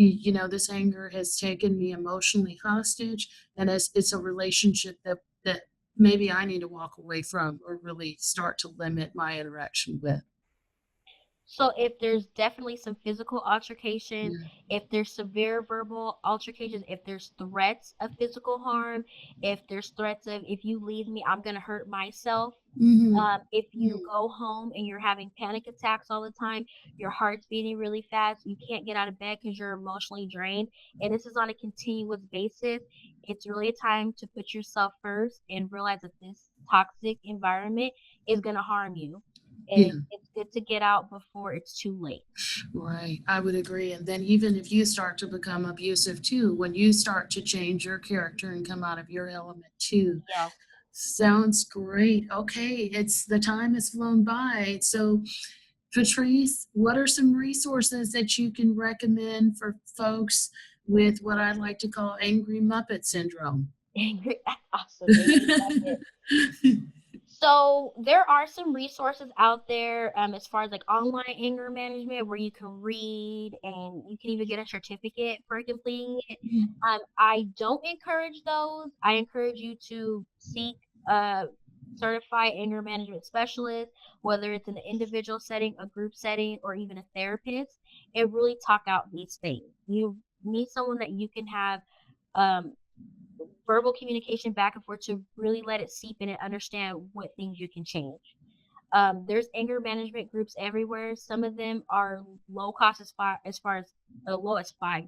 anger has taken me emotionally hostage, and it's a relationship that maybe I need to walk away from or really start to limit my interaction with. So if there's definitely some physical altercations, Yeah. if there's severe verbal altercations, if there's threats of physical harm, if there's threats of, if you leave me, I'm gonna hurt myself. Mm-hmm. If you go home and you're having panic attacks all the time, your heart's beating really fast, you can't get out of bed because you're emotionally drained, and this is on a continuous basis, it's really a time to put yourself first and realize that this toxic environment is going to harm you. And Yeah. it's good to get out before it's too late. Right, I would agree. And then even if you start to become abusive too, when you start to change your character and come out of your element too. Yeah. Sounds great. Okay, it's the time has flown by. So, Patrice, what are some resources that you can recommend for folks with what I'd like to call angry Muppet syndrome? Angry, awesome. Angry bucket. So there are some resources out there, as far as like online anger management, where you can read and you can even get a certificate for completing it. I don't encourage those. I encourage you to seek a certified anger management specialist, whether it's in an individual setting, a group setting, or even a therapist, and really talk out these things. You need someone that you can have um, verbal communication back and forth to really let it seep in and understand what things you can change. There's anger management groups everywhere. Some of them are low cost, as far as low as $5.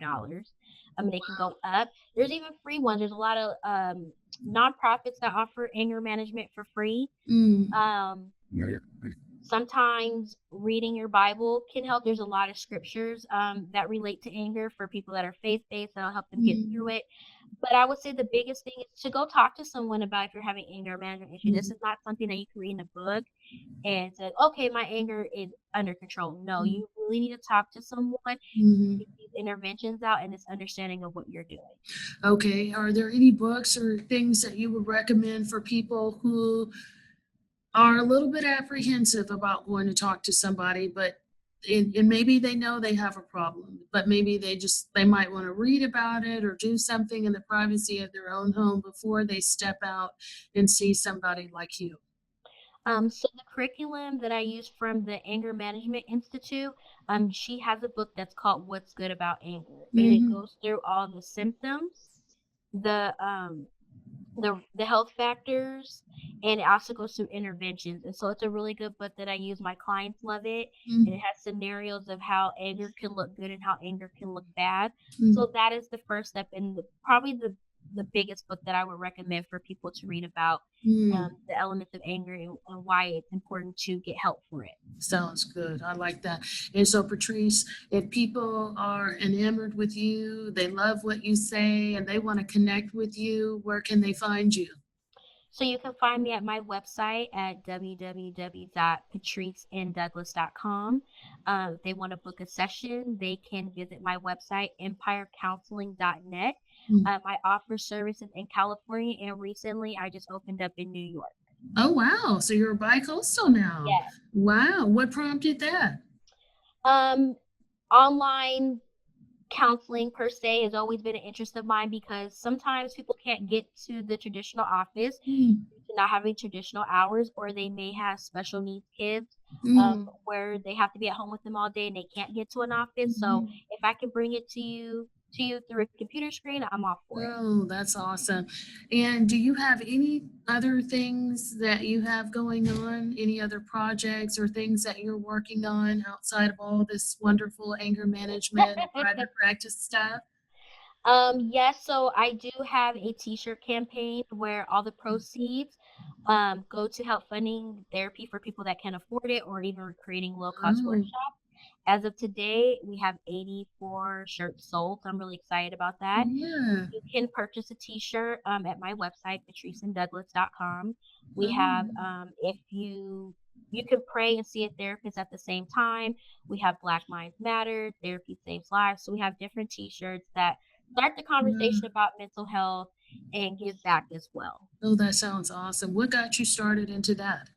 They can go up. There's even free ones. There's a lot of nonprofits that offer anger management for free. Mm, Um, Sometimes reading your Bible can help. There's a lot of scriptures that relate to anger for people that are faith based, that'll help them get through it. But I would say the biggest thing is to go talk to someone about if you're having anger management issue. This is not something that you can read in a book and say, okay, my anger is under control. No, you really need to talk to someone, mhm. get these interventions out, and this understanding of what you're doing. Okay, are there any books or things that you would recommend for people who are a little bit apprehensive about going to talk to somebody, but and maybe they know they have a problem, but maybe they might want to read about it or do something in the privacy of their own home before they step out and see somebody like you. So the curriculum that I use from the Anger Management Institute, she has a book that's called What's Good About Anger, and it Mhm. goes through all the symptoms, the the health factors, and it also goes through interventions. And so it's a really good book that I use. My clients love it, and it Mm, has scenarios of how anger can look good and how anger can look bad. mm, So that is the first step, and probably the biggest book that I would recommend for people to read about mm. the elements of anger and why it's important to get help for it. Sounds good. I like that. And so, Patrice, if people are enamored with you, they love what you say, and they want to connect with you, where can they find you? So you can find me at my website at www.patriceanddouglas.com. If they want to book a session, they can visit my website, empirecounseling.net. Mm. I offer services in California, and recently I just opened up in New York. Oh, wow. So you're bi-coastal now. Yes. Wow. What prompted that? Um, Online counseling per se has always been an interest of mine because sometimes people can't get to the traditional office Mm, due to not having traditional hours, or they may have special needs kids mm, where they have to be at home with them all day and they can't get to an office. So mhm. if I can bring it to you through a computer screen, I'm all for it. Oh, that's awesome. And do you have any other things that you have going on? Any other projects or things that you're working on outside of all this wonderful anger management and private practice stuff? Yes, so I do have a t-shirt campaign where all the proceeds go to help funding therapy for people that can't afford it, or even creating low-cost Oh, workshops. As of today, we have 84 shirts sold, so I'm really excited about that. yeah. You can purchase a t-shirt at my website, patriceanddouglas.com. We have Oh, if you can pray and see a therapist at the same time. We have Black Minds Matter, Therapy Saves Lives. So we have different t-shirts that start the yeah. conversation about mental health and give back as well. Oh, that sounds awesome. What got you started into that?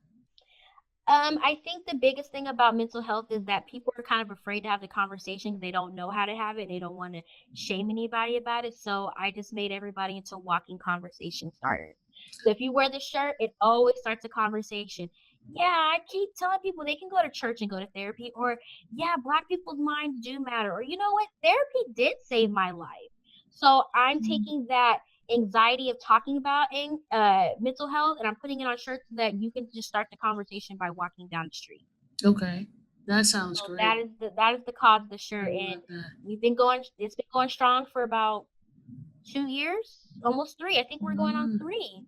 I think the biggest thing about mental health is that people are kind of afraid to have the conversation 'cause they don't know how to have it. They don't want to shame anybody about it. So I just made everybody into walking conversation starters. So if you wear the shirt, it always starts a conversation. Yeah, I keep telling people they can go to church and go to therapy, or yeah, Black people's minds do matter, or you know what, therapy did save my life. So I'm Mm, taking that anxiety of talking about mental health, and I'm putting it on shirts so that you can just start the conversation by walking down the street. okay. That sounds So great. that is the cause of the I shirt, and love that. it's been going strong for about 2 years, almost three. I think we're going on Mm. three.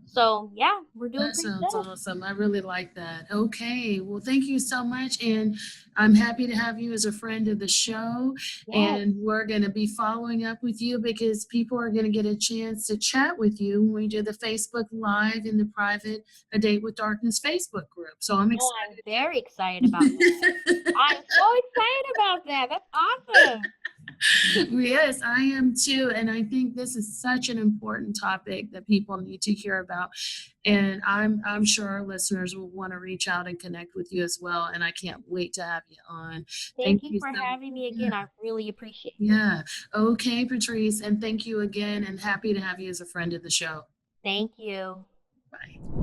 So yeah, we're doing That pretty sounds good. awesome. I really like that. Okay. Well, thank you so much. And I'm happy to have you as a friend of the show. Yes. And we're going to be following up with you because people are going to get a chance to chat with you when we do the Facebook Live in the private A Date with Darkness Facebook group. So I'm Oh, I'm excited. very excited about that. I'm so excited about that. That's awesome. Yes, I am too. And I think this is such an important topic that people need to hear about. And I'm sure our listeners will want to reach out and connect with you as well. And I can't wait to have you on. Thank Thank you you for so having me yeah, again. I really appreciate it. yeah. Okay, Patrice. And thank you again and happy to have you as a friend of the show. Thank you. Bye.